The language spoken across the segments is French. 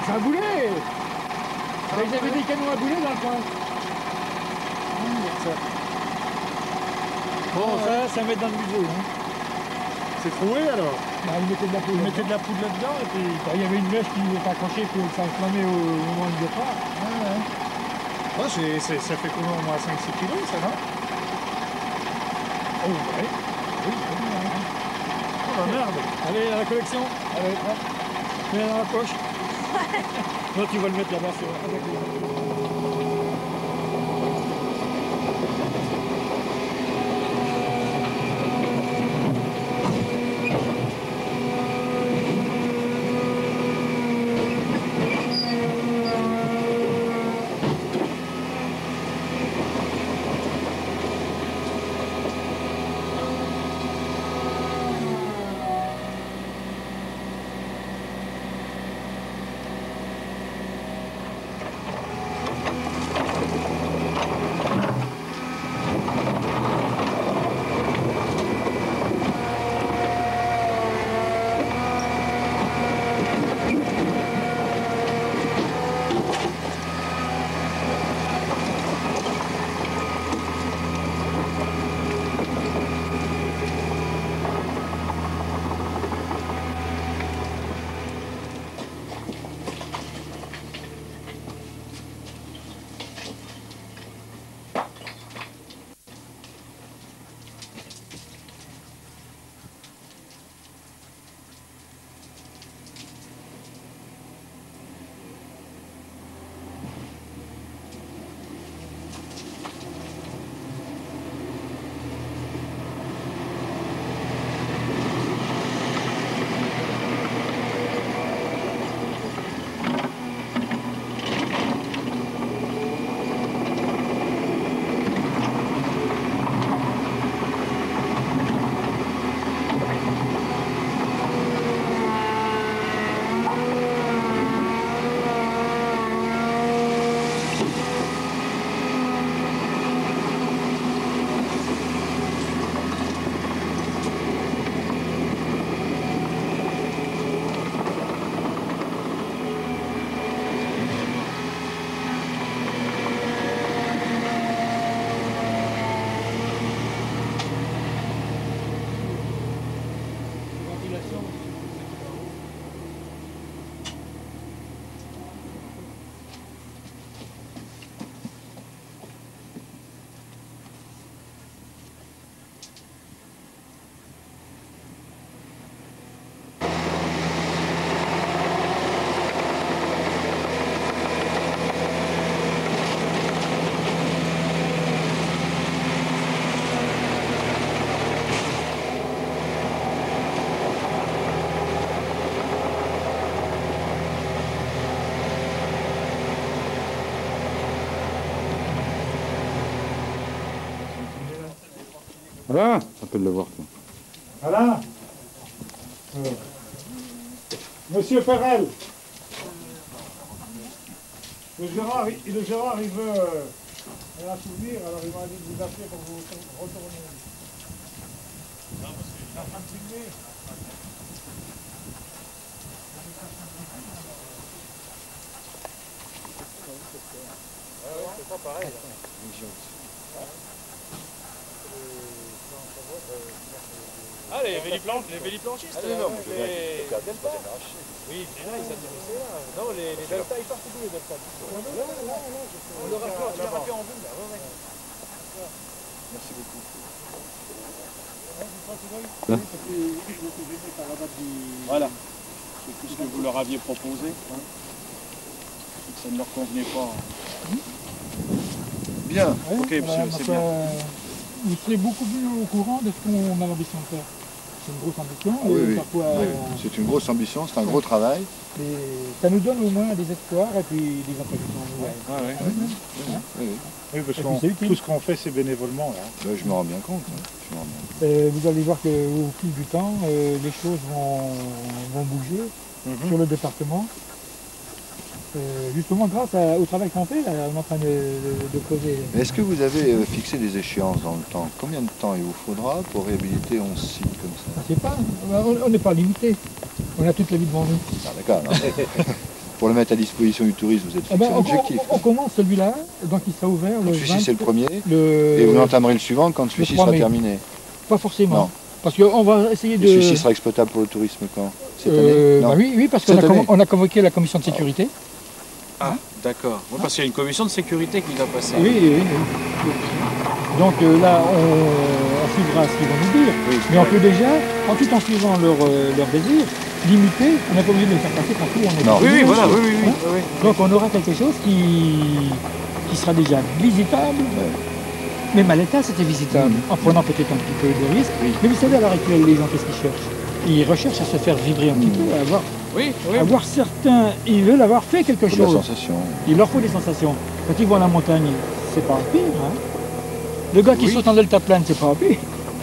C'est un boulet. Ils avaient des canons à boulet dans le coin. Bon, ça met dans le musée. Hein. C'est troué alors? Bah, ils mettaient de la poudre. Ils mettaient de la poudre là-dedans et puis... Bah, il y avait une mèche qui était accrochée pour que ça enflammait au moment du départ. Ah, ça fait combien, au moins 5-6 kilos ça, non? Oh, ouais. Oui, c'est bien. Hein. Oh la merde! Allez, à la collection. Allez, hop. Mets-la dans la poche. Non, tu vas le mettre là-bas sur la... Voilà, ça peut le voir. Toi. Voilà. Monsieur Perel. Le Gérard, il veut un souvenir, alors il m'a dit de vous appeler pour vous retourner. Il est en train de filmer. C'est pas pareil. Ah, les véliplanchistes. Ah non, le gardien, pas jamais arraché. Oui, c'est là, ils s'intéressaient là. Non, les deltas, ils partent tous les deltas. On aurait pu en vue là. Merci beaucoup. Voilà. C'est tout ce que vous leur aviez proposé. Ça ne leur convenait pas. Bien. Ouais, Ok, monsieur, c'est bien. Vous serez beaucoup plus au courant de ce qu'on a l'ambition de faire. C'est une grosse ambition. Ah, oui, oui. Parfois, Oui. C'est une grosse ambition, c'est un gros travail. mais ça nous donne au moins des espoirs et puis des impressions nouvelles. Ah oui. Oui, oui. Oui, parce Et que puis c'est tout ce qu'on fait, c'est bénévolement. Là. Ben, je me rends bien compte. Hein. Je me rends bien. Vous allez voir qu'au fil du temps, les choses vont bouger sur le département. Justement grâce au travail qu'on fait, là, on est en train de creuser. Est-ce que vous avez fixé des échéances dans le temps? Combien de temps il vous faudra pour réhabiliter 11 sites comme ça? Je sais pas, on n'est pas limité. On a toute la vie devant nous. Ah, d'accord. Non. pour le mettre à disposition du tourisme, vous êtes Eh fixé ben, un objectif. on commence celui-là, donc il sera ouvert le Celui-ci 20, c'est le premier, le- et vous entamerez le suivant quand celui-ci 3 sera mai. terminé. Pas forcément. Non. Parce qu'on va essayer Et de... celui-ci sera exploitable pour le tourisme quand? Cette année? Non. bah oui, parce qu'on Cette année. on a convoqué la commission de sécurité. Ah, d'accord. Ouais, parce qu'il y a une commission de sécurité qui va passer. Oui, oui, oui. Donc là, on suivra ce qu'ils vont nous dire. Oui, Mais on ouais. peut déjà, tout en suivant leur désir, limiter, on n'est pas obligé de le faire passer partout où on est. Non. Oui, oui, voilà, oui, oui, oui, Hein? oui, oui. Donc on aura quelque chose qui sera déjà visitable. Même à l'état, c'était visitable, en prenant peut-être un petit peu de risque. Oui. Mais vous savez, à l'heure actuelle, les gens, qu'est-ce qu'ils cherchent? Ils recherchent à se faire vibrer un petit peu, à Oui, oui. avoir certains... Ils veulent avoir fait quelque Pour la chose. sensation. Il leur faut des sensations. Quand ils vont à la montagne, c'est pas pire. Hein. Le gars qui Oui. saute en deltaplane, c'est pas pire.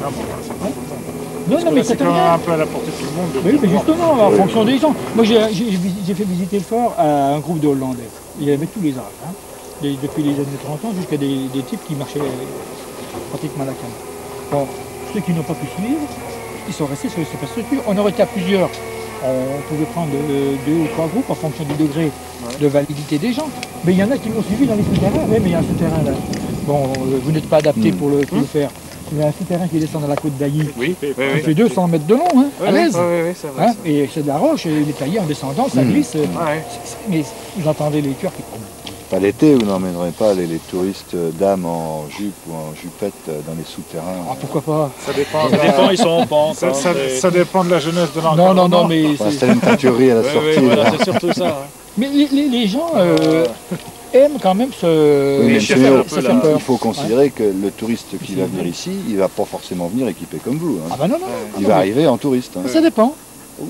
Ah bon, c'est pas pour ça. Non, Parce non, que mais là, c'est c'est quand même rien. un peu à la portée de tout le monde. de Oui, mais pouvoir- justement, en fonction des gens. Moi, j'ai fait visiter le fort à un groupe de Hollandais. Il y avait tous les âges. Hein. Depuis les années 30 ans jusqu'à des types qui marchaient pratiquement à la canne. Bon, ceux qui n'ont pas pu suivre, ils sont restés sur les superstructures. On aurait été à plusieurs. On pouvait prendre 2 ou 3 groupes en fonction du degré de validité des gens. Mais il y en a qui m'ont suivi dans les souterrains. Oui, mais il y a un souterrain là. Bon, vous n'êtes pas adapté pour le faire. Il y a un souterrain qui descend dans la côte d'Ailly. Oui, oui, oui. Il fait 200 mètres de long, hein, Oui, à oui, l'aise. oui, oui, c'est vrai. Hein, et c'est de la roche, et il est taillé en descendant, ça glisse. Ouais. Mais vous entendez les cœurs qui tombent. Pas l'été, vous n'emmènerez pas les touristes dames en jupe ou en jupette dans les souterrains. Ah, pourquoi pas? Ça dépend. Ça dépend, ils sont en pente. Ça, hein, ça- c'est- ça dépend de la jeunesse de Non, l'encadrement. non, non, mais... On va installer une teinturerie à la Oui, sortie. oui, voilà, là. c'est surtout ça. hein. Mais les gens aiment quand même se... Oui, mais chefs, monsieur, un peu, ça fait là. peur. il faut considérer que le touriste qui va venir ici, il va pas forcément venir équipé comme vous. Hein. Ah bah non, non, Il va arriver en touriste. hein. ça dépend.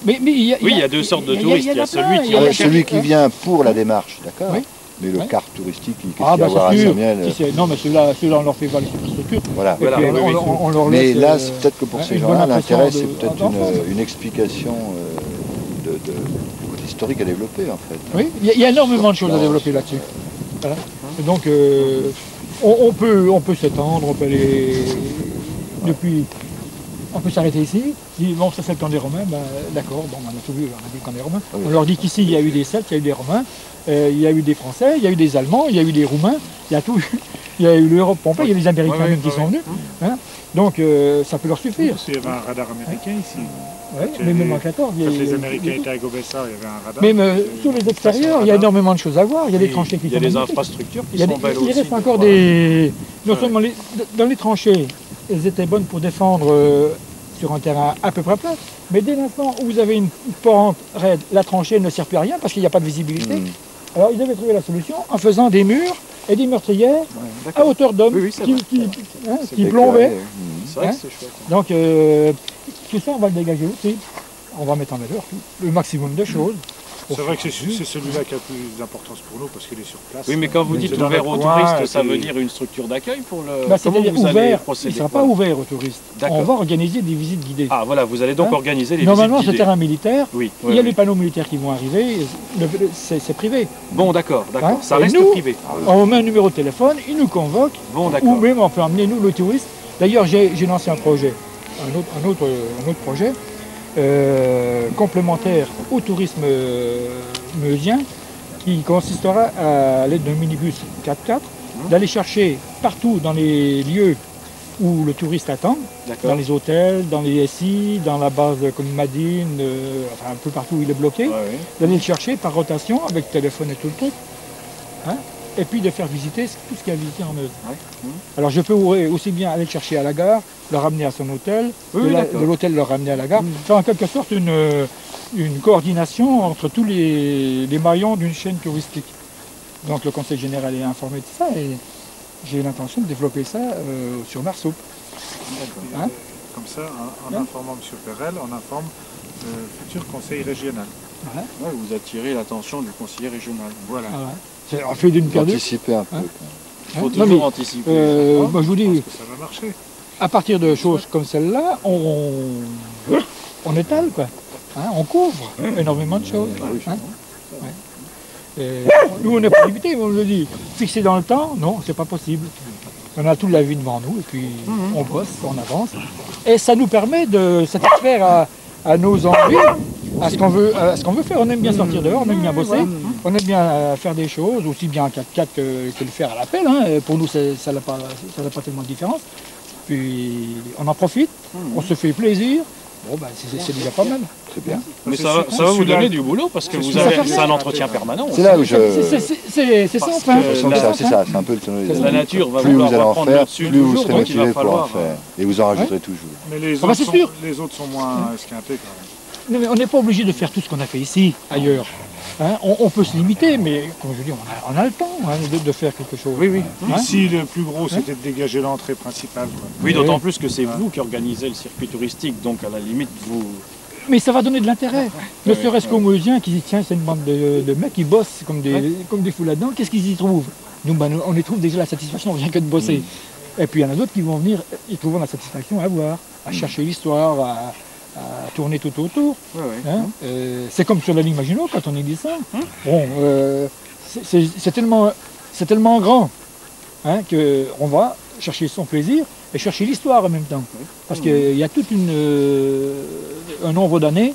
Mais il y a, Oui, il y a deux sortes de touristes. Il y a celui plein, qui il y a recherche- Celui qui vient pour la démarche, d'accord. Oui. Mais le Oui. quart touristique, qu'est-ce Ah qu'il y a à bah voir à c'est sûr. Samuel Si c'est- non mais ceux-là on leur fait voir les superstructures. Voilà. Et Voilà, puis oui, oui. on leur Mais laisse, là, c'est peut-être que pour ces une gens-là, bonne impression l'intérêt, de- c'est peut-être d'enfance. une explication du côté historique à développer, en fait. Oui, il y a énormément de choses à développer là-dessus. Voilà. Et donc, on peut s'étendre, on peut aller depuis... On peut s'arrêter ici, dire bon ça c'est le camp des Romains, ben, d'accord, bon on a tout vu, on a dit le camp des Romains. Oui. On leur dit qu'ici il y a eu des Celtes, il y a eu des Romains, il y a eu des Français, il y a eu des Allemands, il y a eu des Roumains, il y a tout, il y a eu l'Europe complète, il y a les Américains Ouais, même qui ouais, sont ouais. venus. Hein. Donc ça peut leur suffire. Parce qu'il y avait un radar américain ici. Ouais, mais même en 14, il y Quand a- les Américains étaient à Gobessa, il y avait un radar. même C'était sur les une extérieurs, station il y a radar. énormément de choses à voir, il y a des Il tranchées qui y a sont des magnifiques. infrastructures qui Il y a sont des- belles il aussi. reste encore des... Non seulement dans les tranchées, elles étaient bonnes pour défendre sur un terrain à peu près plat, mais dès l'instant où vous avez une pente raide, la tranchée ne sert plus à rien parce qu'il n'y a pas de visibilité. Alors ils avaient trouvé la solution en faisant des murs et des meurtrières à hauteur d'homme Oui, oui, c'est qui, vrai. qui plombaient. C'est vrai Hein que c'est chouette. Donc tout ça on va le dégager aussi. On va mettre en valeur le maximum de choses. C'est vrai que c'est celui-là qui a le plus d'importance pour nous parce qu'il est sur place. Oui, mais quand vous C'est dites dans ouvert notre aux coin, touristes, et ça puis- veut dire une structure d'accueil pour le... Bah, Comment c'est-à-dire vous allez ouvert, il ne procéder sera quoi pas ouvert aux touristes. D'accord. On va organiser des visites guidées. Ah, voilà, vous allez donc Hein organiser les Normalement, visites ce guidées. terrain militaire, Oui, il y oui, a oui. les panneaux militaires qui vont arriver, c'est privé. Bon, d'accord, d'accord. Hein Ça Et reste nous, privé. On met un numéro de téléphone, ils nous convoquent, Bon, ou d'accord. même on peut emmener nous le touriste. D'ailleurs, j'ai lancé un projet, un autre projet, complémentaire au tourisme meusien, qui consistera à l'aide d'un minibus 4x4, d'aller chercher partout dans les lieux où le touriste attend, dans D'accord. les hôtels, dans les SI, dans la base comme Madine, enfin un peu partout où il est bloqué, Ouais, ouais. d'aller le chercher par rotation avec téléphone et tout le truc, hein, et puis de faire visiter tout ce qu'il y a à visiter en Meuse. Ouais. Alors je peux aussi bien aller le chercher à la gare, le ramener à son hôtel, Oui, de, oui, la- d'accord. de l'hôtel le ramener à la gare, faire en quelque sorte une coordination entre tous les maillons d'une chaîne touristique. Donc le conseil général est informé de ça et j'ai l'intention de développer ça sur Marceau. Hein Comme ça, en informant M. Perel, on informe le futur conseil régional. Voilà. Ouais, vous attirez l'attention du conseiller régional. Voilà. Ah ouais. C'est un fait d'une pierre deux. Anticiper un peu. Hein Il faut Hein toujours Non, mais, anticiper. moi je vous Je dis, pense que ça va marcher. à partir de choses comme celle-là, on étale quoi. Hein, on couvre énormément de choses. Hein. Ouais. Et nous on n'est pas limité, on le dit. Fixé dans le temps, non, c'est pas possible. On a toute la vie devant nous et puis on bosse, on avance. Et ça nous permet de satisfaire à nos envies à ce qu'on veut faire. On aime bien sortir dehors, on aime bien bosser, on aime bien faire des choses, aussi bien en 4x4 que le faire à l'appel. Hein. Pour nous, ça n'a pas tellement de différence. Puis on en profite, on se fait plaisir. Bon, ben, c'est déjà pas mal. C'est bien. Mais ça va vous donner du boulot parce que c'est un entretien permanent. C'est là où je... C'est ça, enfin. C'est ça, c'est un peu le tonneau des La années. nature va Plus vous allez vouloir en reprendre faire, le dessus plus vous toujours, serez donc il va motivé pour en falloir... faire. Et vous en rajouterez toujours. Mais les Ah bah, c'est sûr. autres sont moins esquintés quand même. Non, mais on n'est pas obligé de faire tout ce qu'on a fait ici, ailleurs. Hein, on peut se limiter, mais comme je dis, on a le temps hein, de faire quelque chose. Oui, oui. Hein. Ici, le plus gros, c'était de dégager l'entrée principale. Quoi. Oui, d'autant plus que c'est vous qui organisez le circuit touristique, donc à la limite, vous... Mais ça va donner de l'intérêt. Ne serait-ce qu'aux Mousiens qui disent tiens, c'est une bande de mecs qui bossent comme des fous là-dedans, qu'est-ce qu'ils y trouvent? Nous, ben, on y trouve déjà la satisfaction rien que de bosser. Et puis il y en a d'autres qui vont venir, ils trouveront la satisfaction à voir, à chercher l'histoire, à tourner tout autour. Hein. C'est comme sur la ligne Maginot quand on y descend. Bon, c'est tellement grand hein, qu'on va chercher son plaisir et chercher l'histoire en même temps. Parce qu'il y a tout un nombre d'années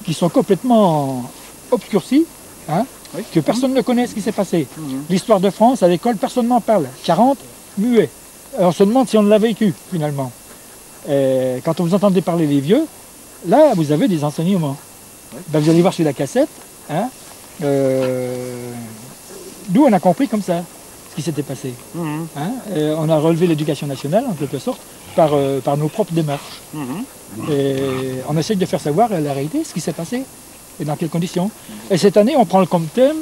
qui sont complètement obscurcies, hein, que personne ne connaît ce qui s'est passé. L'histoire de France, à l'école, personne n'en parle. 40, muet. On se demande si on l'a vécu, finalement. Et quand vous entendez parler les vieux, là, vous avez des enseignements. Ben, vous allez voir sur la cassette, hein, d'où on a compris comme ça ce qui s'était passé. Hein, on a relevé l'éducation nationale, en quelque sorte, par nos propres démarches. Et on essaye de faire savoir la réalité, ce qui s'est passé, et dans quelles conditions. Et cette année, on prend comme thème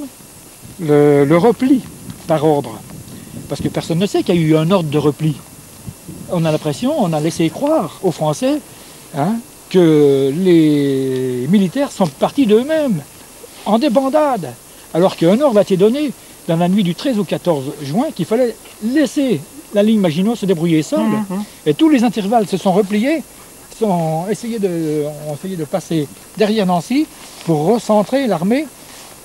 le repli par ordre. Parce que personne ne sait qu'il y a eu un ordre de repli. On a l'impression, on a laissé croire aux Français hein, que les militaires sont partis d'eux-mêmes, en débandade. Alors qu'un ordre a été donné dans la nuit du 13 au 14 juin qu'il fallait laisser la ligne Maginot se débrouiller seule. Et tous les intervalles se sont repliés, ont essayé de passer derrière Nancy pour recentrer l'armée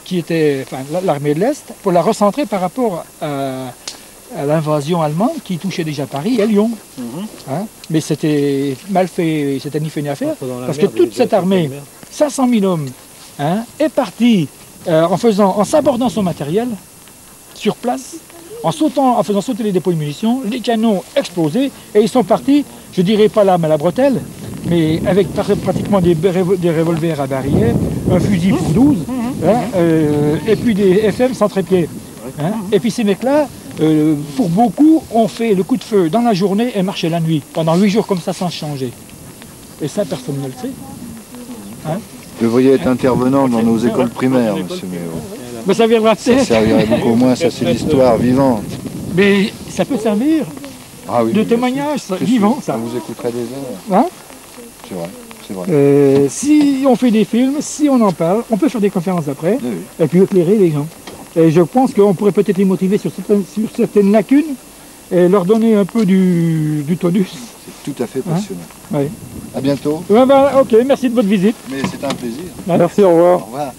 qui était, enfin l'armée de l'Est, pour la recentrer par rapport à l'invasion allemande qui touchait déjà Paris et Lyon. Hein? Mais c'était mal fait, c'était ni fait ni à faire, parce que toute cette armée, 500 000 hommes, hein, est partie en sabordant son matériel sur place, en faisant sauter les dépôts de munitions, les canons explosés, et ils sont partis, je dirais pas l'arme à la bretelle, mais avec pratiquement des revolvers à barillet, un fusil pour 12, hein, et puis des FM sans trépied. Hein. Et puis ces mecs-là, pour beaucoup, ont fait le coup de feu dans la journée et marché la nuit, pendant 8 jours comme ça sans changer. Et ça, personne ne le sait. Hein. Vous devriez être intervenant dans nos écoles primaires, monsieur Méo. Mais ça viendra de Ça servirait beaucoup au moins, ça c'est l'histoire vivante. Mais ça peut servir de témoignage vivant, ça. On vous écouterait des heures. Hein. C'est vrai, c'est vrai. Si on fait des films, si on en parle, on peut faire des conférences après, Oui. et puis éclairer les gens. Et je pense qu'on pourrait peut-être les motiver sur certaines lacunes, et leur donner un peu du tonus. C'est tout à fait passionnant. Oui. À bientôt. Ouais, bah, ok, merci de votre visite. Mais c'est un plaisir. Merci, au revoir. Au revoir.